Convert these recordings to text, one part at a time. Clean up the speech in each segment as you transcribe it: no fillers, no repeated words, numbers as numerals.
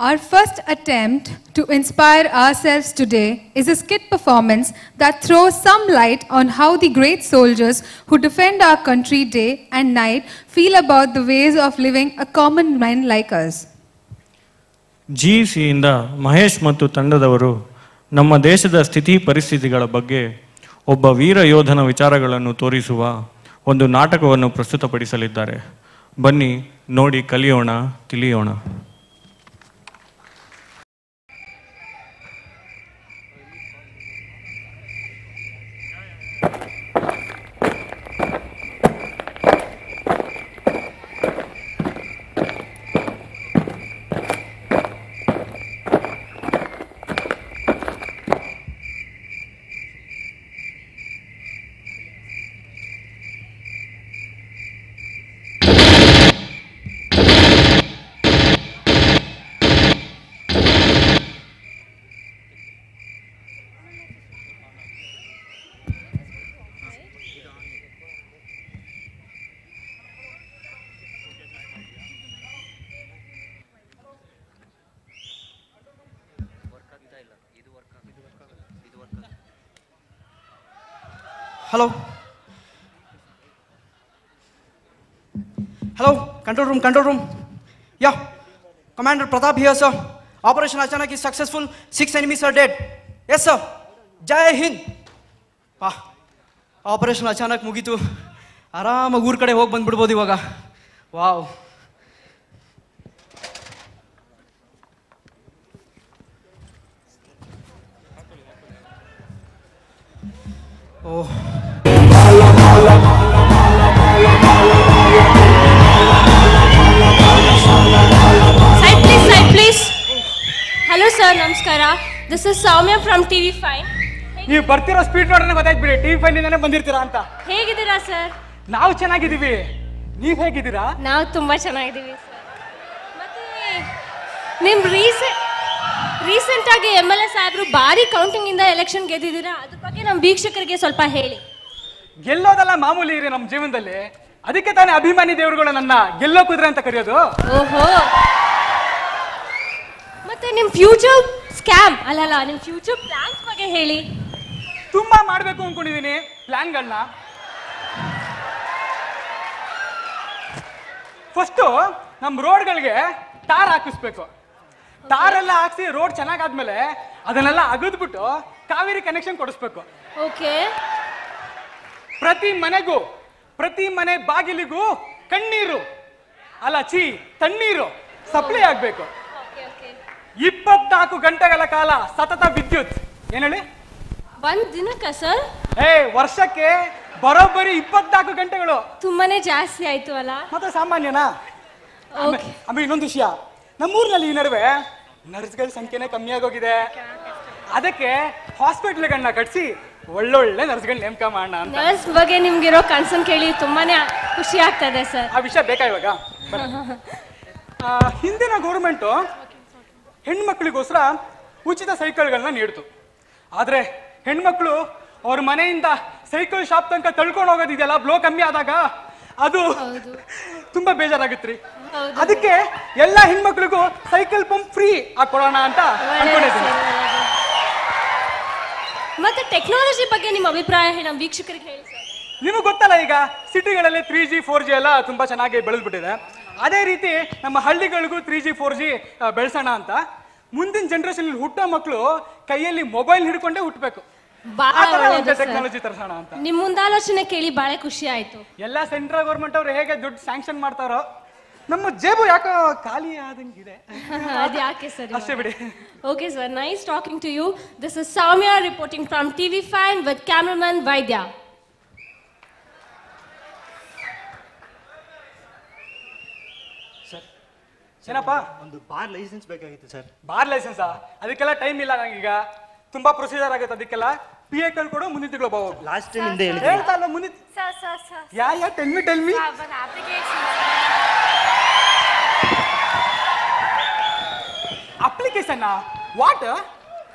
Our first attempt to inspire ourselves today is a skit performance that throws some light on how the great soldiers who defend our country day and night feel about the ways of living a common man like us. ಜಿಸಿಯಿಂದ Mahesh ಮತ್ತು ತಂಡದವರು ನಮ್ಮ ದೇಶದ ಸ್ಥಿತಿ ಪರಿಸ್ಥಿತಿಗಳ ಬಗ್ಗೆ ಒಬ್ಬ ವೀರ ಯೋಧನ ವಿಚಾರಗಳನ್ನು ತೋರಿಸುವ ಒಂದು ನಾಟಕವನ್ನು ಪ್ರಸ್ತುತಪಡಿಸಲಿದ್ದಾರೆ. ಬನ್ನಿ ನೋಡಿ ಕಲಿಯೋಣ, ತಿಳಿಯೋಣ. Hello. Hello, control room. Yeah, Commander Pratap here, sir. Operation Achanak is successful. 6 enemies are dead. Yes, sir. Jai Hind. Operation Achanak mugitu. ಆರಾಮಾಗಿ ಊರ ಕಡೆ ಹೋಗಿ ಬಂದ್ಬಿಡ್ಬೋದು ಇವಾಗ. Wow. Oh. Side please. Hello sir, ನಮಸ್ಕಾರ. This is Soumya from TV5. ನೀವು ಬರ್ತಿರೋ speed ನೋಡ್ರೆ ಗೊತ್ತಾಯ್ತು ಬಿಡಿ, TV5 ನಿಂದನೇ ಬಂದಿರ್ತೀರಾ ಅಂತ. ಹೇಗಿದ್ದೀರಾ ಸರ್? ನಾವು ಚೆನ್ನಾಗಿದ್ದೀವಿ. ನೀವು ಹೇಗಿದ್ದೀರಾ? ನಾವು ತುಂಬಾ ಚೆನ್ನಾಗಿದ್ದೀವಿ ಸರ್. ಮತ್ತೆ ನಿಮ್ ರೀಸೆಂಟ್ ಆಗಿ MLA ಸಾಹೇಬ್ರು ಭಾರಿ ಕೌಂಟಿಂಗ್ ಇಂದ ಎಲೆಕ್ಷನ್ ಗೆದ್ದಿದ್ದೀರಾ, ಅದ್ರ ಬಗ್ಗೆ ನಮ್ಮ ವೀಕ್ಷಕರಿಗೆ ಸ್ವಲ್ಪ ಹೇಳಿ. ಗೆಲ್ಲೋದೆಲ್ಲ ಮಾಮೂಲಿ ಇರಿ ನಮ್ಮ ಜೀವನದಲ್ಲಿ. ಅದಕ್ಕೆ ತಾನೇ ಅಭಿಮಾನಿ ದೇವರುಗಳು ನನ್ನ ಗೆಲ್ಲೋ ಕುದುರೆ ಅಂತ ಕರೆಯೋದು. ಓಹೋ. ಮತ್ತೆ ನಿಮ್ ಫ್ಯೂಚರ್ ಸ್ಕ್ಯಾಮ್ ಅಲ್ಲಲ್ಲ, ನಿಮ್ ಫ್ಯೂಚರ್ ಪ್ಲಾನ್ಸ್ ಬಗ್ಗೆ ಹೇಳಿ. ತುಂಬಾ ಮಾಡ್ಬೇಕು ಅನ್ಕೊಂಡಿದೀನಿ ಪ್ಲಾನ್ಗಳನ್ನ. ಫಸ್ಟು ನಮ್ಮ ರೋಡ್ಗಳಿಗೆ ಟಾರ್ ಹಾಕಿಸ್ಬೇಕು. ಟಾರ್ ಎಲ್ಲ ಹಾಕ್ಸಿ ರೋಡ್ ಚೆನ್ನಾಗಾದ್ಮೇಲೆ ಅದನ್ನೆಲ್ಲ ಅಗದ್ಬಿಟ್ಟು ಕಾವೇರಿ ಕನೆಕ್ಷನ್ ಕೊಡಿಸ್ಬೇಕು. ಓಕೆ. ಪ್ರತಿ ಮನೆ ಬಾಗಿಲಿಗೂ ಕಣ್ಣೀರು ಅಲ್ಲ ತಣ್ಣೀರು ಸಪ್ಲೈ ಆಗ್ಬೇಕು. 24 ಗಂಟೆಗಳ ಕಾಲ ಸತತ ವಿದ್ಯುತ್. ಏನ್ ಹೇಳಿ? ಒಂದ್ ದಿನಕ್ಕ ಸರ್? ವರ್ಷಕ್ಕೆ ಬರೋಬ್ಬರಿ 24 ಗಂಟೆಗಳು. ತುಂಬಾನೇ ಜಾಸ್ತಿ ಆಯ್ತು ಅಲ್ಲ? ಮತ್ತೆ ಸಾಮಾನ್ಯನಾ? ಆಮೇಲೆ ಇನ್ನೊಂದು ವಿಷಯ, ನಮ್ಮೂರಿನಲ್ಲಿ ಈ ನಡುವೆ ನರ್ಸ್ಗಳ ಸಂಖ್ಯೆನೇ ಕಮ್ಮಿ ಆಗೋಗಿದೆ. ಅದಕ್ಕೆ ಹಾಸ್ಪಿಟಲ್ಗಳನ್ನ ಕಟ್ಸಿ ಒಳ್ಳೊಳ್ಳೆ ನರ್ಸ್ಗಳ ನೇಮಕ ಮಾಡೋಣ ಅಂತ. ನರ್ಸ್ ಬಗ್ಗೆ ನಿಮ್ಗಿರೋ ಕನ್ಸರ್ನ್ ಕೇಳಿ ತುಂಬಾನೇ ಖುಷಿ ಆಗ್ತಾ ಇದೆ ಸರ್. ಆ ವಿಷಯ ಬೇಕಾ ಇವಾಗ? ಹಿಂದಿನ ಗೌರ್ಮೆಂಟು ಹೆಣ್ಮಕ್ಳಿಗೋಸ್ಕರ ಉಚಿತ ಸೈಕಲ್ಗಳನ್ನ ನೀಡ್ತು. ಆದ್ರೆ ಹೆಣ್ಮಕ್ಳು ಅವ್ರ ಮನೆಯಿಂದ ಸೈಕಲ್ ಶಾಪ್ ತನಕ ತಳ್ಕೊಂಡು ಹೋಗೋದಿದೆಯಲ್ಲ, ಬ್ಲೋ ಕಮ್ಮಿ ಆದಾಗ ಅದು ತುಂಬಾ ಬೇಜಾರಾಗತ್ರಿ. ಅದಕ್ಕೆ ಎಲ್ಲ ಹೆಣ್ಮಕ್ಳಿಗೂ ಸೈಕಲ್ ಪಂಪ್ ಫ್ರೀ ಕೊಡೋಣ ಅಂತ ಅನ್ಕೊಂಡಿದ್ದೀನಿ. ಮತ್ತೆ ಟೆಕ್ನಾಲಜಿ ಬಗ್ಗೆ ನಿಮ್ಮ ಅಭಿಪ್ರಾಯ ನಮ್ಮ ವೀಕ್ಷಕರಿಗೆ ಹೇಳಿ ಸರ್. ನಿಮಗೆ ಗೊತ್ತಲ್ಲ, ಈಗ ಸಿಟಿಗಳಲ್ಲಿ 3G 4G ಎಲ್ಲ ತುಂಬಾ ಚೆನ್ನಾಗಿ ಬೆಳೆದ್ಬಿಟ್ಟಿದೆ. ಅದೇ ರೀತಿ ನಮ್ಮ ಹಳ್ಳಿಗಳಿಗೂ 3G 4G ಬೆಳೆಸೋಣ ಅಂತ ಮುಂದಿನ ಜನರೇಷನ್ ಹುಟ್ಟೋ ಮಕ್ಕಳು ಕೈಯಲ್ಲಿ ಮೊಬೈಲ್ ಹಿಡ್ಕೊಂಡೇ ಹುಟ್ಟಬೇಕು. ಟೆಕ್ನಾಲಜಿ ತರಿಸೋಣ ಅಂತ ನಿಮ್ ಮುಂದಾಲೋಚನೆ ಕೇಳಿ ಬಹಳ ಖುಷಿ ಆಯ್ತು. ಎಲ್ಲ ಸೆಂಟ್ರಲ್ ಗವರ್ಮೆಂಟ್ ಅವ್ರು ಹೇಗೆ ದುಡ್ಡು ಸ್ಯಾಂಕ್ಷನ್ ಮಾಡ್ತಾರೋ ನಮ್ಮ ಜೇಬು ಯಾಕೋ ಖಾಲಿ ಆದಂಗಿದೆ. ಅದು ಯಾಕೆ ಸರ್? ಅಷ್ಟೇ ಬಿಡಿ. Okay sir, nice talking to you. This is Soumya reporting from TV5 with cameraman Vaidya. Sir ಏನಪ್ಪ? ಒಂದು ಬಾರ್ ಲೈಸೆನ್ಸ್ ಬೇಕಾಗಿತ್ತು ಸರ್. ಬಾರ್ ಲೈಸೆನ್ಸಾ? ಅದಕ್ಕೆಲ್ಲ ಟೈಮ್ ಇಲ್ಲ ನಂಗೀಗ. ತುಂಬಾ ಪ್ರೊಸೀಜರ್ ಆಗುತ್ತೆ ಅದಕ್ಕೆಲ್ಲ. PA ಕೊಡು, ಮುಂದಿನ ತಿಂಗಳು ಬಾ. ಲಾಸ್ಟ್ ಟೈಮ್ ಹಿಂದೆ ಹೇಳ್ತಾ ಇಲ್ಲ ಮುಂದಿನ. Yeah tell me. Application what?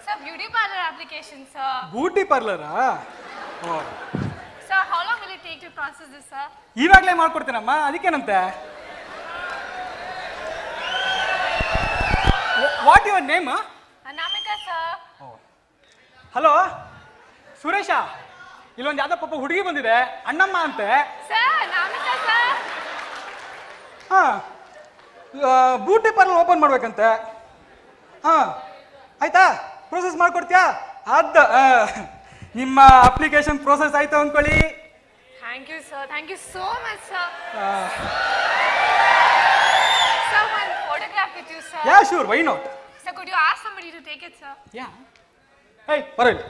Sir beauty parlour application sir. Beauty ಪಾರ್ಲರಾ? Sir how long will it take to process this sir? ಇವಾಗಲೇ ಮಾಡ್ಕೊಡ್ತೀನಮ್ಮ, ಅದಕ್ಕೇನಂತೆ. What your name? Anamika, sir. Hello Suresh, ಇಲ್ಲೊಂದು ಯಾವ್ದೋ ಪಾಪ ಹುಡುಗಿ ಬಂದಿದೆ, ಅಣ್ಣಮ್ಮ ಅಂತೆ. Sir, Anamika, sir. ಹಾ, ಬ್ಯೂಟಿ ಪಾರ್ಲರ್ ಓಪನ್ ಮಾಡ್ಬೇಕಂತೆ. ಹಾ, ಆಯ್ತಾ? ಪ್ರೋಸೆಸ್ ಮಾಡ್ಕೊಡ್ತೀಯಾ? ನಿಮ್ಮ ಅಪ್ಲಿಕೇಶನ್ ಪ್ರೋಸೆಸ್ ಆಯ್ತು ಅಂದ್ಕೊಳ್ಳಿ. Thank you, sir. Thank you so much, sir. Sir, one photograph with you, sir. Ya sure, why not? Sir, could you ask somebody to take it, sir? Ya. Hey ಬರೋ ಇಲ್ಲಿ.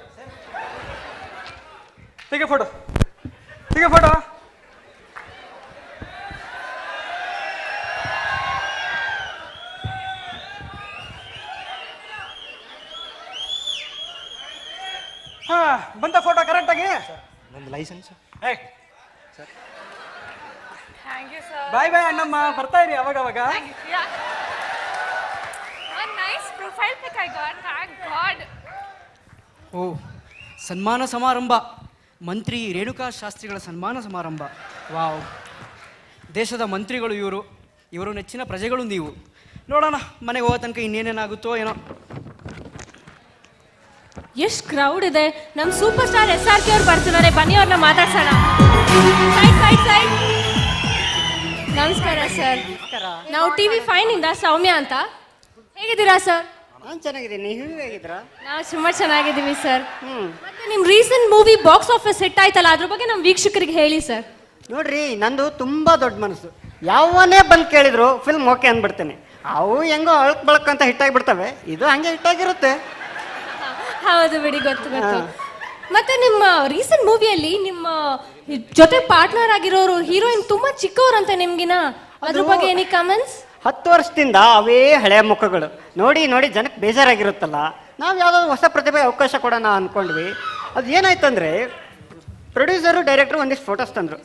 ತೆಗೆ photo. ಹಾ, ಬಂತ photo ಕರೆಕ್ಟಾಗಿ? ನಂದು license. Hey Thank you, sir. Bye Annamma, ಬರ್ತಾ ಇರಿ ಅವಾಗ. Thank you. Yeah. One nice profile pic I got. Thank God. ಓ, ಸನ್ಮಾನ ಸಮಾರಂಭ, ಮಂತ್ರಿ ರೇಣುಕಾ ಶಾಸ್ತ್ರಿಗಳ ಸನ್ಮಾನ ಸಮಾರಂಭ. ವಾವ್, ದೇಶದ ಮಂತ್ರಿಗಳು ಇವರು ನೆಚ್ಚಿನ ಪ್ರಜೆಗಳು ನೀವು. ನೋಡೋಣ ಮನೆಗೆ ಹೋಗೋ ತನಕ ಇನ್ನೇನೇನಾಗುತ್ತೋ ಏನೋ. ಎಷ್ಟು ಕ್ರೌಡ್ ಇದೆ. ನಮ್ಮ ಸೂಪರ್ ಸ್ಟಾರ್ SRK ಅವ್ರು ಬರ್ತಿದ್ದಾರೆ, ಬನ್ನಿ ಅವ್ರನ್ನ ಮಾತಾಡ್ಸೋಣ. ಸೈಡ್. ನಮಸ್ಕಾರ ಸರ್, ನಾವು TV5 ಇಂದ ಸೌಮ್ಯ ಅಂತ. ಹೇಗಿದ್ದೀರಾ ಸರ್? ನಾನು ಚೆನ್ನಾಗಿದ್ದೀನಿ, ನೀವು ಹೇಗಿದ್ದೀರಾ? ನಾವು ತುಂಬಾ ಚೆನ್ನಾಗಿದ್ದೀವಿ ಸರ್. ಮತ್ತೆ ನಿಮ್ಮ recent movie box office hit ಆಯ್ತಲ್ಲ, ಅದ್ರ ಬಗ್ಗೆ ನಮ್ಮ ವೀಕ್ಷಕರಿಗೆ ಹೇಳಿ ಸರ್. ನೋಡ್ರಿ, ನಂದು ತುಂಬಾ ದೊಡ್ಡ ಮನಸ್ಸು. ಯಾವನೇ ಬಂದು ಕೇಳಿದ್ರು ಫಿಲ್ಮ್ ಓಕೆ ಅಂದ್ಬಿಡ್ತೇನೆ. ಅವು ಹೆಂಗೋ ಅಳಕ್ ಬಳಕ್ ಅಂತ ಹಿಟ್ಟಾಗಿಬಿಡ್ತವೆ, ಇದು ಹಂಗೆ ಹಿಟ್ಟಾಗಿರುತ್ತೆ. ಹೌದು ಬಿಡಿ, ಗೊತ್ತು. ಮತ್ತೆ ನಿಮ್ಮ ರೀಸೆಂಟ್ ಮೂವಿಯಲ್ಲಿ ನಿಮ್ಮ ಜೊತೆ ಪಾರ್ಟ್ನರ್ ಆಗಿರೋರು ಹೀರೋಯಿನ್ ತುಂಬಾ ಚಿಕ್ಕವರಂತೆ ನಿಮ್ಗಿನ, ಅದ್ರ ಬಗ್ಗೆ ಏನಿ ಕಮೆಂಟ್ಸ್? 10 ವರ್ಷದಿಂದ ಅವೇ ಹಳೆಯ ಮುಖಗಳು ನೋಡಿ ಜನಕ್ಕೆ ಬೇಜಾರಾಗಿರುತ್ತಲ್ಲ. ನಾವು ಯಾವುದಾದ್ರು ಹೊಸ ಪ್ರತಿಭೆ ಅವಕಾಶ ಕೊಡೋಣ ಅಂದ್ಕೊಂಡ್ವಿ. ಅದು ಏನಾಯ್ತಂದ್ರೆ, ಪ್ರೊಡ್ಯೂಸರು ಡೈರೆಕ್ಟ್ರು ಒಂದಿಷ್ಟು ಫೋಟೋಸ್ ತಂದರು.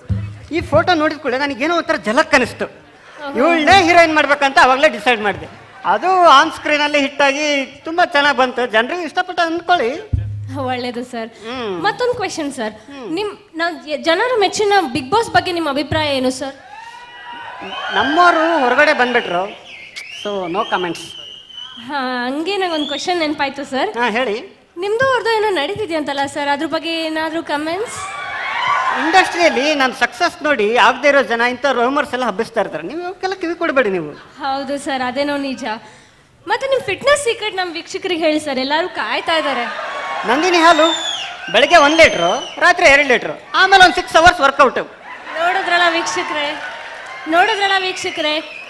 ಈ ಫೋಟೋ ನೋಡಿದ ಕೂಡಲೇ ನನಗೇನೋ ಒಂಥರ ಝಲಕ್ ಅನಿಸ್ತು. ಇವಳನ್ನೇ ಹೀರೋಯಿನ್ ಮಾಡ್ಬೇಕಂತ ಅವಾಗಲೇ ಡಿಸೈಡ್ ಮಾಡಿದೆ. ಅದು ಆನ್ ಸ್ಕ್ರೀನಲ್ಲಿ ಹಿಟ್ಟಾಗಿ ತುಂಬ ಚೆನ್ನಾಗಿ ಬಂತು, ಜನರಿಗೆ ಇಷ್ಟಪಟ್ಟು ಅಂದ್ಕೊಳ್ಳಿ. ಒಳ್ಳೇದು ಸರ್. ಮತ್ತೊಂದು ಕ್ವೆಶನ್ ಸರ್, ಜನರು ಮೆಚ್ಚಿನ ಬಿಗ್ ಬಾಸ್ ಬಗ್ಗೆ ನಿಮ್ಮ ಅಭಿಪ್ರಾಯ ಏನು ಸರ್? ನಮ್ಮವರು ಹೊರಗಡೆ ಬಂದ್ಬಿಟ್ರು, ಸೊ ನೋ ಕಮೆಂಟ್ಸ್. ಹಂಗೆ ನಂಗೊಂದು ಕ್ವೆಶನ್ ನೆನಪಾಯ್ತು ಸರ್. ಹೇಳಿ. ನಿಮ್ದು ಅವ್ರದ್ದು ಏನೋ ನಡೀತಿದೆಯಂತಲ್ಲ ಸರ್, ಅದ್ರ ಬಗ್ಗೆ ಏನಾದರೂ ಕಮೆಂಟ್ಸ್? ಇಂಡಸ್ಟ್ರಿಯಲ್ಲಿ ನಾನು ಸಕ್ಸಸ್ ನೋಡಿ ಆಗದೆ ಇರೋ ಜನ ಇಂಥ ರೂಮರ್ಸ್ ಎಲ್ಲ ಹಬ್ಬಿಸ್ತಾ ಇರ್ತಾರೆ. ನೀವು ಅವಕ್ಕೆಲ್ಲ ಕಿವಿ ಕೊಡಬೇಡಿ ನೀವು. ಹೌದು ಸರ್, ಅದೇನೋ ನಿಜ. ಮತ್ತೆ ನಿಮ್ಮ ಫಿಟ್ನೆಸ್ ಸೀಕ್ರೆಟ್ ನಮ್ಮ ವೀಕ್ಷಕರಿಗೆ ಹೇಳಿ ಸರ್, ಎಲ್ಲರೂ ಕಾಯ್ತಾ ಇದ್ದಾರೆ. ನಂದಿನಿ ಹಾಲು ಬೆಳಗ್ಗೆ 1 ಲೀಟ್ರು, ರಾತ್ರಿ 2 ಲೀಟ್ರು, ಆಮೇಲೆ ಒಂದು 6 ಅವರ್ಸ್ ವರ್ಕೌಟ್. ನೋಡಿದ್ರಲ್ಲ ವೀಕ್ಷಕರೇ,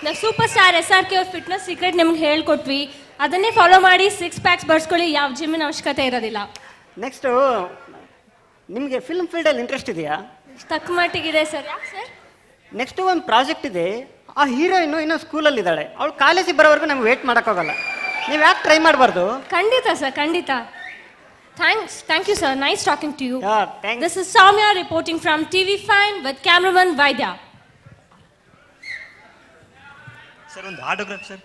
ನಾವು ಸೂಪರ್ ಸ್ಟಾರ್ SRK ಅವ್ರ ಫಿಟ್ನೆಸ್ ಸೀಕ್ರೆಟ್ ನಿಮ್ಗೆ ಹೇಳ್ಕೊಟ್ವಿ. ಅದನ್ನೇ ಫಾಲೋ ಮಾಡಿ 6 ಪ್ಯಾಕ್ಸ್ ಬರ್ಸ್ಕೊಳ್ಳಿ, ಯಾವ ಜಿಮ್ಮಿನ ಅವಶ್ಯಕತೆ ಇರೋದಿಲ್ಲ. ನೆಕ್ಸ್ಟು, ನಿಮಗೆ ಫಿಲ್ಮ್ ಫೀಲ್ಡಲ್ಲಿ ಇಂಟ್ರೆಸ್ಟ್ ಇದೆಯಾ? ತಕ್ಕ ಮಟ್ಟಿಗಿದೆ ಸರ್. ಯಾಕೆ ಸರ್? ನೆಕ್ಸ್ಟು ಒಂದು ಪ್ರಾಜೆಕ್ಟ್ ಇದೆ. ಆ ಹೀರೋಯಿನ್ನು ಇನ್ನೂ ಸ್ಕೂಲಲ್ಲಿದ್ದಾಳೆ, ಅವಳು ಕಾಲೇಜಿಗೆ ಬರೋವರೆಗೂ ನಮ್ಗೆ ವೇಟ್ ಮಾಡೋಕ್ಕಾಗಲ್ಲ. ನೀವು ಯಾಕೆ ಟ್ರೈ ಮಾಡಬಾರ್ದು? ಖಂಡಿತ ಸರ್, ಖಂಡಿತ. Thank you sir, nice talking to you. Yeah, thanks. This is Soumya reporting from TV5 with cameraman Vaidya. Sir, ಒಂದು autograph sir.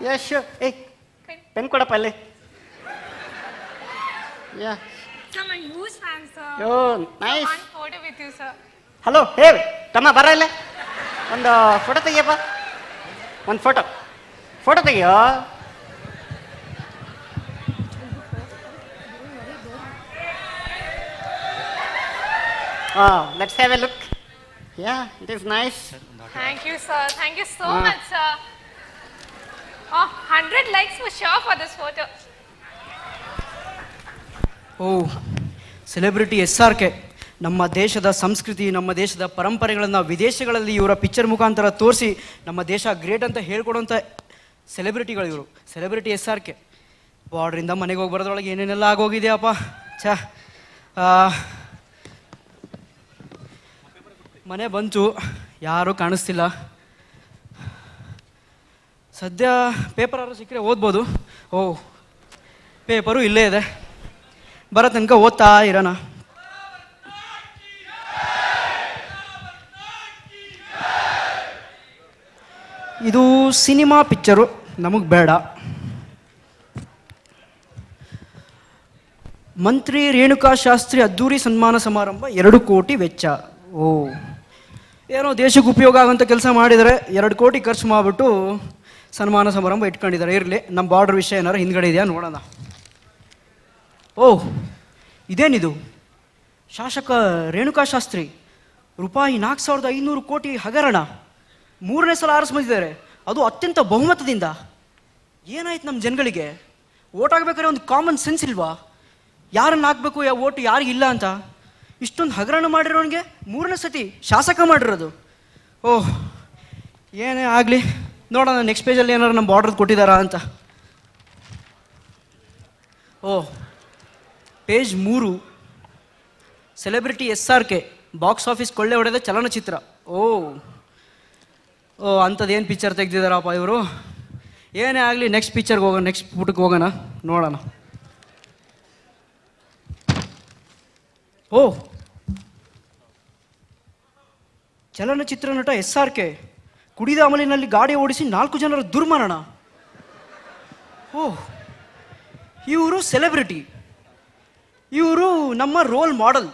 Yash, hey pen ಕೊಡಪ್ಪ ಅಲ್ಲಿ. Sir, my huge fan, sir. Yo nice. One photo with you, sir. Hello, ತಮ್ಮ ಬರ ಇಲ್ಲೇ, ಒಂದು photo ತೆಗಿಯಪ್ಪ. ಒಂದು photo ತೆಗಿಯೋ. Let's have a look. It is nice. Thank you, sir. Thank you so much, sir. 100 likes for sure for this photo. ಓ, celebrity SRK ನಮ್ಮ ದೇಶದ ಸಂಸ್ಕೃತಿ, ನಮ್ಮ ದೇಶದ ಪರಂಪರೆಗಳನ್ನು ವಿದೇಶಗಳಲ್ಲಿ ಇವರ ಪಿಕ್ಚರ್ ಮುಖಾಂತರ ತೋರಿಸಿ ನಮ್ಮ ದೇಶ ಗ್ರೇಟ್ ಅಂತ ಹೇಳ್ಕೊಡೋಂಥ ಸೆಲೆಬ್ರಿಟಿಗಳು ಇವರು. ಸೆಲೆಬ್ರಿಟಿ SRK ಬಾರ್ಡ್ರಿಂದ ಮನೆಗೆ ಹೋಗಿ ಬರೋದ್ರೊಳಗೆ ಏನೇನೆಲ್ಲ ಆಗೋಗಿದೆಯಪ್ಪ. ಮನೆ ಬಂತು, ಯಾರೂ ಕಾಣಿಸ್ತಿಲ್ಲ. ಸದ್ಯ ಪೇಪರ್ ಯಾರು ಸಿಕ್ಕರೆ ಓದ್ಬೋದು. ಓ, ಪೇಪರು ಇಲ್ಲೇ ಇದೆ, ಬರೋ ತನಕ ಓದ್ತಾ ಇರೋಣ. ಇದು ಸಿನಿಮಾ ಪಿಕ್ಚರು, ನಮಗೆ ಬೇಡ. ಮಂತ್ರಿ ರೇಣುಕಾ ಶಾಸ್ತ್ರಿ ಅದ್ದೂರಿ ಸನ್ಮಾನ ಸಮಾರಂಭ 2 ಕೋಟಿ ವೆಚ್ಚ. ಓ, ಏನೋ ದೇಶಕ್ಕೆ ಉಪಯೋಗ ಆಗೋಂಥ ಕೆಲಸ ಮಾಡಿದರೆ 2 ಕೋಟಿ ಖರ್ಚು ಮಾಡಿಬಿಟ್ಟು ಸನ್ಮಾನ ಸಮಾರಂಭ ಇಟ್ಕೊಂಡಿದ್ದಾರೆ. ಇರಲಿ, ನಮ್ಮ ಬಾರ್ಡರ್ ವಿಷಯ ಏನಾರು ಹಿಂದ್ಗಡೆ ಇದೆಯಾ ನೋಡೋಣ. ಓಹ್, ಇದೇನಿದು? ಶಾಸಕ ರೇಣುಕಾ ಶಾಸ್ತ್ರಿ ರೂಪಾಯಿ 4,500 ಕೋಟಿ ಹಗರಣ 3ನೇ ಸಲ ಆರಿಸ್ಬಂದಿದ್ದಾರೆ, ಅದು ಅತ್ಯಂತ ಬಹುಮತದಿಂದ. ಏನಾಯ್ತು ನಮ್ಮ ಜನಗಳಿಗೆ? ಓಟ್ ಹಾಕ್ಬೇಕಾದ್ರೆ ಒಂದು ಕಾಮನ್ ಸೆನ್ಸ್ ಇಲ್ವಾ? ಯಾರನ್ನು ಹಾಕಬೇಕು, ಓಟ್ ಯಾರಿಗಿಲ್ಲ ಅಂತ? ಇಷ್ಟೊಂದು ಹಗರಣ ಮಾಡಿರೋನಿಗೆ 3ನೇ ಸತಿ ಶಾಸಕ ಮಾಡಿರೋದು. ಓಹ್, ಏನೇ ಆಗಲಿ, ನೋಡೋಣ ನೆಕ್ಸ್ಟ್ ಪೇಜಲ್ಲಿ ಏನಾರು ನಮ್ಮ ಬಾರ್ಡ್ರದ್ದು ಕೊಟ್ಟಿದ್ದಾರಾ ಅಂತ. Oh, page 3, celebrity SRK box office ಕೊಳ್ಳೆ ಹೊಡೆದ ಚಲನಚಿತ್ರ. ಅಂಥದ್ದೇನು ಪಿಕ್ಚರ್ ತೆಗೆದಿದ್ದಾರಪ್ಪ ಇವರು. ಏನೇ ಆಗಲಿ, ನೆಕ್ಸ್ಟ್ ಪಿಕ್ಚರ್ಗೆ ಹೋಗೋಣ, ನೆಕ್ಸ್ಟ್ ಪುಟಕ್ಕೆ ಹೋಗೋಣ, ನೋಡೋಣ. ಓಹ್, ಚಲನಚಿತ್ರ ನಟ SRK ಕುಡಿದ ಅಮಲಿನಲ್ಲಿ ಗಾಡಿ ಓಡಿಸಿ 4 ಜನರ ದುರ್ಮರಣ. ಓಹ್, ಇವರು ಸೆಲೆಬ್ರಿಟಿ, ಇವರು ನಮ್ಮ ರೋಲ್ ಮಾಡೆಲ್,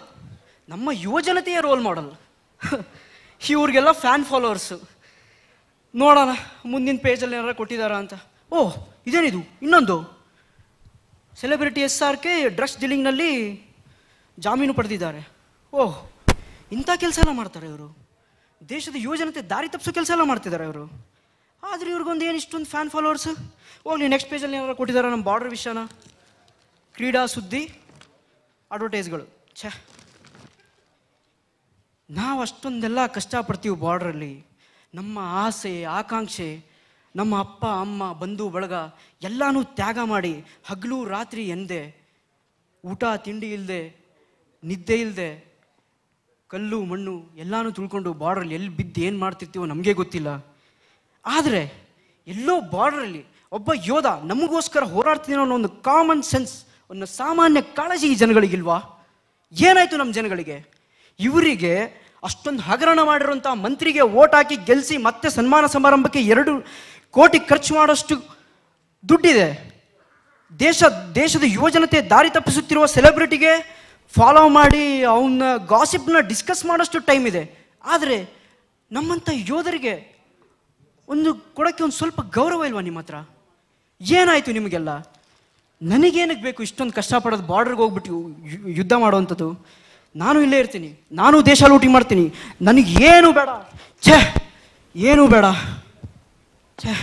ನಮ್ಮ ಯುವಜನತೆಯ ರೋಲ್ ಮಾಡೆಲ್. ಇವ್ರಿಗೆಲ್ಲ ಫ್ಯಾನ್ ಫಾಲೋವರ್ಸು. ನೋಡೋಣ ಮುಂದಿನ ಪೇಜಲ್ಲಿ ಏನಾರು ಕೊಟ್ಟಿದ್ದಾರಾ ಅಂತ. ಓಹ್, ಇದೇನಿದು? ಇನ್ನೊಂದು ಸೆಲೆಬ್ರಿಟಿ SRK ಡ್ರಗ್ಸ್ ಡೀಲಿಂಗ್ನಲ್ಲಿ ಜಾಮೀನು ಪಡೆದಿದ್ದಾರೆ. ಓಹ್, ಇಂಥ ಕೆಲಸ ಎಲ್ಲ ಮಾಡ್ತಾರೆ ಇವರು. ದೇಶದ ಯುವಜನತೆ ದಾರಿ ತಪ್ಪಿಸೋ ಕೆಲಸ ಎಲ್ಲ ಮಾಡ್ತಿದ್ದಾರೆ ಇವರು. ಆದರೆ ಇವ್ರಿಗೊಂದು ಏನು ಇಷ್ಟೊಂದು ಫ್ಯಾನ್ ಫಾಲೋವರ್ಸ್? ಹೋಗ್ಲಿ, ನೆಕ್ಸ್ಟ್ ಪೇಜಲ್ಲಿ ಏನಾರು ಕೊಟ್ಟಿದ್ದಾರೆ ನಮ್ಮ ಬಾರ್ಡರ್ ವಿಷಯನ. ಕ್ರೀಡಾ ಸುದ್ದಿ, ಅಡ್ವರ್ಟೈಸ್ಗಳು. ಛೇ, ನಾವು ಅಷ್ಟೊಂದೆಲ್ಲ ಕಷ್ಟಪಡ್ತೀವಿ ಬಾರ್ಡ್ರಲ್ಲಿ. ನಮ್ಮ ಆಸೆ ಆಕಾಂಕ್ಷೆ, ನಮ್ಮ ಅಪ್ಪ ಅಮ್ಮ ಬಂಧು ಬಳಗ ಎಲ್ಲನೂ ತ್ಯಾಗ ಮಾಡಿ ಹಗಲು ರಾತ್ರಿ ಎಂದೆ, ಊಟ ತಿಂಡಿ ಇಲ್ಲದೆ, ನಿದ್ದೆ ಇಲ್ಲದೆ, ಕಲ್ಲು ಮಣ್ಣು ಎಲ್ಲನೂ ತುಳ್ಕೊಂಡು ಬಾರ್ಡ್ರಲ್ಲಿ ಎಲ್ಲಿ ಬಿದ್ದು ಏನು ಮಾಡ್ತಿರ್ತೀವೋ ನಮಗೆ ಗೊತ್ತಿಲ್ಲ. ಆದರೆ ಎಲ್ಲೋ ಬಾರ್ಡ್ರಲ್ಲಿ ಒಬ್ಬ ಯೋಧ ನಮಗೋಸ್ಕರ ಹೋರಾಡ್ತೀನಿ ಅನ್ನೋ ಒಂದು ಕಾಮನ್ ಸೆನ್ಸ್, ಒಂದು ಸಾಮಾನ್ಯ ಕಾಳಜಿ ಈ ಜನಗಳಿಗಿಲ್ವಾ? ಏನಾಯಿತು ನಮ್ಮ ಜನಗಳಿಗೆ? ಇವರಿಗೆ ಅಷ್ಟೊಂದು ಹಗರಣ ಮಾಡಿರೋಂಥ ಮಂತ್ರಿಗೆ ಓಟ್ ಹಾಕಿ ಗೆಲ್ಲಿಸಿ ಮತ್ತೆ ಸನ್ಮಾನ ಸಮಾರಂಭಕ್ಕೆ 2 ಕೋಟಿ ಖರ್ಚು ಮಾಡೋಷ್ಟು ದುಡ್ಡಿದೆ. ದೇಶದ ಯುವಜನತೆ ದಾರಿ ತಪ್ಪಿಸುತ್ತಿರುವ ಸೆಲೆಬ್ರಿಟಿಗೆ ಫಾಲೋ ಮಾಡಿ ಅವನ ಗಾಸಿಪ್ನ ಡಿಸ್ಕಸ್ ಮಾಡೋಷ್ಟು ಟೈಮ್ ಇದೆ. ಆದರೆ ನಮ್ಮಂಥ ಯೋಧರಿಗೆ ಒಂದು ಕೊಡೋಕ್ಕೆ ಒಂದು ಸ್ವಲ್ಪ ಗೌರವ ಇಲ್ವಾ ನಿಮ್ಮ ಹತ್ರ? ಏನಾಯಿತು ನಿಮಗೆಲ್ಲ? ನನಗೇನಕ್ಕೆ ಬೇಕು ಇಷ್ಟೊಂದು ಕಷ್ಟಪಡೋದು, ಬಾರ್ಡ್ರಿಗೆ ಹೋಗ್ಬಿಟ್ಟು ಯುದ್ಧ ಮಾಡುವಂಥದ್ದು? ನಾನು ಇಲ್ಲೇ ಇರ್ತೀನಿ, ನಾನು ದೇಶ ಲೂಟಿ ಮಾಡ್ತೀನಿ, ನನಗೇನು ಬೇಡ. ಛೇ, ಏನೂ ಬೇಡ. ಛೇ,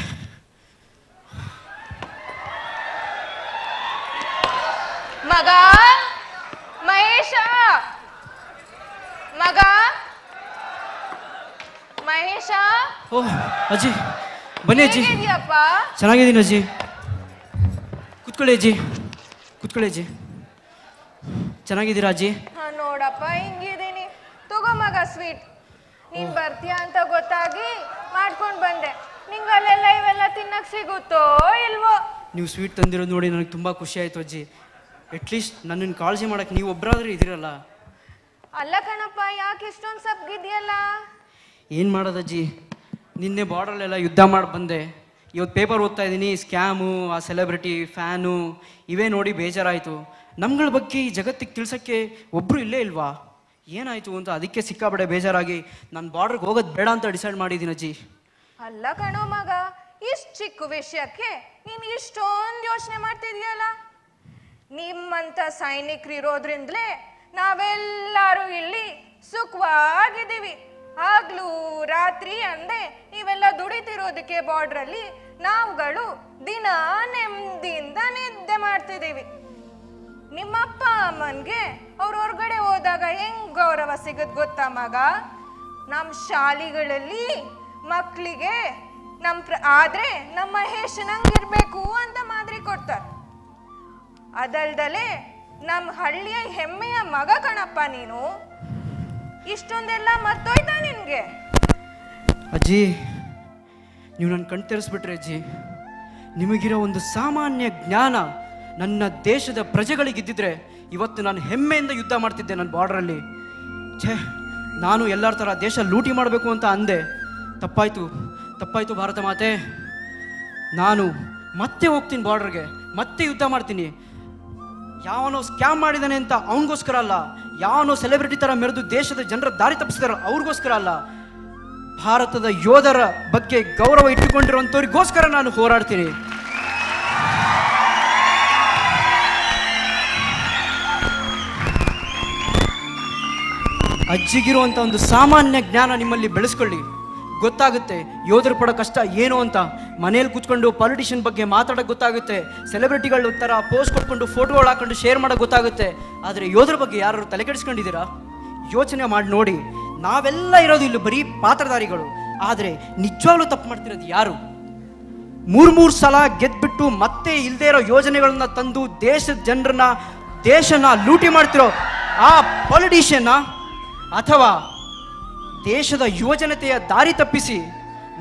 ಮಗ ಮಹೇಶ, ಮಗ ಮಹೇಶ. ಓಹ್ ಅಜ್ಜಿ, ಬನ್ನಿ ಅಜ್ಜಿ. ಹೇಗಿದ್ಯಪ್ಪ? ಚೆನ್ನಾಗಿದ್ದೀನಿ ಅಜ್ಜಿ. ಕೂತ್ಕೊಳ್ಳಿ ಅಜ್ಜಿ, ಕೂತ್ಕೊಳ್ಳಿ ಅಜ್ಜಿ. ಚೆನ್ನಾಗಿದ್ದೀರಾ ಅಜ್ಜಿ? ನೋಡಪ್ಪ ಹಿಂಗಿದ್ದೀನಿ. ತಗೋ ಮಗ ಸ್ವೀಟ್. ನೀನ್ ಬರ್ತೀಯ ಅಂತ ಗೊತ್ತಾಗಿ ಮಾಡ್ಕೊಂಡು ಬಂದೆ. ನಿಂಗಲ್ಲೆಲ್ಲ ಇವೆಲ್ಲ ತಿನ್ನಕ್ ಸಿಗುತ್ತೋ ಇಲ್ವೋ? ನೀವು ಸ್ವೀಟ್ ತಂದಿರೋದು ನೋಡಿ ನನಗೆ ತುಂಬ ಖುಷಿ ಆಯಿತು ಅಜ್ಜಿ. ಅಟ್ಲೀಸ್ಟ್ ನನ್ನನ್ನು ಕಾಳಜಿ ಮಾಡೋಕ್ಕೆ ನೀವು ಒಬ್ಬರಾದ್ರೂ ಇದ್ದೀರಲ್ಲ. ಅಲ್ಲ ಕಣಪ್ಪ, ಯಾಕೆ ಇಷ್ಟೊಂದು ಸಬ್ಗಿದ್ಯಲ್ಲ? ಏನು ಮಾಡೋದಜ್ಜಿ, ನಿನ್ನೆ ಬಾರ್ಡ್ರಲ್ಲೆಲ್ಲ ಯುದ್ಧ ಮಾಡಿ ಬಂದೆ. ಇವತ್ತು ಪೇಪರ್ ಓದ್ತಾ ಇದ್ದೀನಿ, ಸ್ಕ್ಯಾಮು, ಆ ಸೆಲೆಬ್ರಿಟಿ ಫ್ಯಾನು ಇವೇ ನೋಡಿ ಬೇಜಾರಾಯಿತು. ನಮ್ಗಳ ಬಗ್ಗೆ ಈ ಜಗತ್ತಿಗೆ ತಿಳ್ಸೋಕ್ಕೆ ಒಬ್ಬರು ಇಲ್ಲೇ ಇಲ್ವಾ? ಏನಾಯಿತು ಅಂತ ಅದಕ್ಕೆ ಸಿಕ್ಕಾಬಡೆ ಬೇಜಾರಾಗಿ ನಾನು ಬಾರ್ಡ್ರಿಗೆ ಹೋಗೋದು ಬೇಡ ಅಂತ ಡಿಸೈಡ್ ಮಾಡಿದ್ದೀನಿ ಅಜ್ಜಿ. ಅಲ್ಲ ಕಣೋ ಮಗ, ಇಷ್ಟು ಚಿಕ್ಕ ವಿಷಯಕ್ಕೆ ನೀನು ಇಷ್ಟೊಂದು ಯೋಚನೆ ಮಾಡ್ತಿದ್ಯಲ್ಲ. ನಿಮ್ಮಂಥ ಸೈನಿಕರು ಇರೋದ್ರಿಂದಲೇ ನಾವೆಲ್ಲರೂ ಇಲ್ಲಿ ಸುಖವಾಗಿದ್ದೀವಿ. ಆಗ್ಲೂ ರಾತ್ರಿ ಅಂದೆ ಇವೆಲ್ಲ ದುಡಿತಿರೋದಕ್ಕೆ ಬಾರ್ಡ್ರಲ್ಲಿ ನಾವುಗಳು ದಿನ ನೆಮ್ಮದಿಯಿಂದ ನಿದ್ದೆ ಮಾಡ್ತಿದ್ದೀವಿ. ನಿಮ್ಮಪ್ಪ ಅಮ್ಮನ್ಗೆ ಅವ್ರ ಹೊರಗಡೆ ಹೋದಾಗ ಹೆಂಗ್ ಗೌರವ ಸಿಗದ್ ಗೊತ್ತಾ ಮಗ? ನಮ್ಮ ಶಾಲೆಗಳಲ್ಲಿ ಮಕ್ಕಳಿಗೆ ಆದ್ರೆ ನಮ್ಮ ಮಹೇಶನಂಗಿರ್ಬೇಕು ಅಂತ ಮಾದರಿ ಕೊಡ್ತಾರೆ. ಅದಲ್ದಲೆ ನಮ್ಮ ಹಳ್ಳಿಯ ಹೆಮ್ಮೆಯ ಮಗ ಕಣಪ್ಪ ನೀನು. ಇಷ್ಟೊಂದೆಲ್ಲ ಮರ್ತೋಯ್ತಾ ನಿನ್ಗೆ? ಅಜ್ಜಿ, ನೀವು ನನ್ನ ಕಣ್ ತೆರೆಸ್ಬಿಟ್ರೆ ಅಜ್ಜಿ. ನಿಮಗಿರೋ ಒಂದು ಸಾಮಾನ್ಯ ಜ್ಞಾನ ನನ್ನ ದೇಶದ ಪ್ರಜೆಗಳಿಗಿದ್ದಿದ್ರೆ ಇವತ್ತು ನಾನು ಹೆಮ್ಮೆಯಿಂದ ಯುದ್ಧ ಮಾಡ್ತಿದ್ದೆ ನನ್ನ ಬಾರ್ಡ್ರಲ್ಲಿ. ಛೇ, ನಾನು ಎಲ್ಲರ ಥರ ದೇಶ ಲೂಟಿ ಮಾಡಬೇಕು ಅಂತ ಅಂದೆ. ತಪ್ಪಾಯಿತು ಭಾರತ ಮಾತೆ. ನಾನು ಮತ್ತೆ ಹೋಗ್ತೀನಿ ಬಾರ್ಡರ್ಗೆ, ಮತ್ತೆ ಯುದ್ಧ ಮಾಡ್ತೀನಿ. ಯಾವನೋ ಸ್ಕ್ಯಾಮ್ ಮಾಡಿದಾನೆ ಅಂತ ಅವನಿಗೋಸ್ಕರ ಅಲ್ಲ, ಯಾವನೋ ಸೆಲೆಬ್ರಿಟಿ ಥರ ಮೆರೆದು ದೇಶದ ಜನರ ದಾರಿ ತಪ್ಪಿಸಿದಾರ ಅವ್ರಿಗೋಸ್ಕರ ಅಲ್ಲ. ಭಾರತದ ಯೋಧರ ಬಗ್ಗೆ ಗೌರವ ಇಟ್ಟುಕೊಂಡಿರುವಂಥವ್ರಿಗೋಸ್ಕರ ನಾನು ಹೋರಾಡ್ತೀನಿ. ಅಜ್ಜಿಗಿರುವಂಥ ಒಂದು ಸಾಮಾನ್ಯ ಜ್ಞಾನ ನಿಮ್ಮಲ್ಲಿ ಬೆಳೆಸ್ಕೊಳ್ಳಿ. ಗೊತ್ತಾಗುತ್ತೆ ಯೋಧರು ಪಡೋ ಕಷ್ಟ ಏನು ಅಂತ. ಮನೇಲಿ ಕೂತ್ಕೊಂಡು ಪಾಲಿಟಿಷಿಯನ್ ಬಗ್ಗೆ ಮಾತಾಡೋಕೆ ಗೊತ್ತಾಗುತ್ತೆ, ಸೆಲೆಬ್ರಿಟಿಗಳ ಥರ ಪೋಸ್ಟ್ ಕೊಟ್ಕೊಂಡು ಫೋಟೋಗಳು ಹಾಕೊಂಡು ಶೇರ್ ಮಾಡೋಕೆ ಗೊತ್ತಾಗುತ್ತೆ. ಆದರೆ ಯೋಧರ ಬಗ್ಗೆ ಯಾರು ತಲೆ ಕೆಡಿಸ್ಕೊಂಡಿದ್ದೀರಾ? ಯೋಚನೆ ಮಾಡಿ ನೋಡಿ. ನಾವೆಲ್ಲ ಇರೋದು ಇಲ್ಲಿ ಬರೀ ಪಾತ್ರಧಾರಿಗಳು. ಆದರೆ ನಿಜವಾಗ್ಲೂ ತಪ್ಪು ಮಾಡ್ತಿರೋದು ಯಾರು? ಮೂರು ಸಲ ಗೆದ್ಬಿಟ್ಟು ಮತ್ತೆ ಇಲ್ಲದೆ ಇರೋ ಯೋಜನೆಗಳನ್ನ ತಂದು ದೇಶದ ಜನರನ್ನ ದೇಶನ ಲೂಟಿ ಮಾಡ್ತಿರೋ ಆ ಪಾಲಿಟಿಷಿಯನ್ನ, ಅಥವಾ ದೇಶದ ಯುವಜನತೆಯ ದಾರಿ ತಪ್ಪಿಸಿ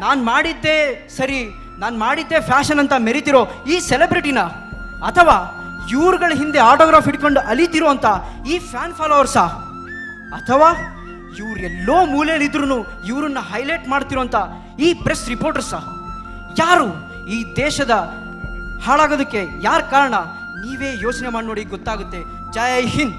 ನಾನು ಮಾಡಿದ್ದೇ ಸರಿ, ನಾನು ಮಾಡಿದ್ದೇ ಫ್ಯಾಷನ್ ಅಂತ ಮೆರಿತಿರೋ ಈ ಸೆಲೆಬ್ರಿಟಿನ, ಅಥವಾ ಇವ್ರುಗಳ ಹಿಂದೆ ಆಟೋಗ್ರಾಫ್ ಹಿಡ್ಕೊಂಡು ಅಲಿತಿರೋ ಅಂತ ಈ ಫ್ಯಾನ್ ಫಾಲೋವರ್ಸಾ, ಅಥವಾ ಇವ್ರು ಎಲ್ಲೋ ಮೂಲೆಯಲ್ಲಿದ್ರು ಇವ್ರನ್ನ ಹೈಲೈಟ್ ಮಾಡ್ತಿರೋಂಥ ಈ ಪ್ರೆಸ್ ರಿಪೋರ್ಟರ್ಸಾ? ಯಾರು ಈ ದೇಶದ ಹಾಳಾಗೋದಕ್ಕೆ ಯಾರು ಕಾರಣ? ನೀವೇ ಯೋಚನೆ ಮಾಡಿ ನೋಡಿ, ಗೊತ್ತಾಗುತ್ತೆ. ಜೈ ಹಿಂದ್.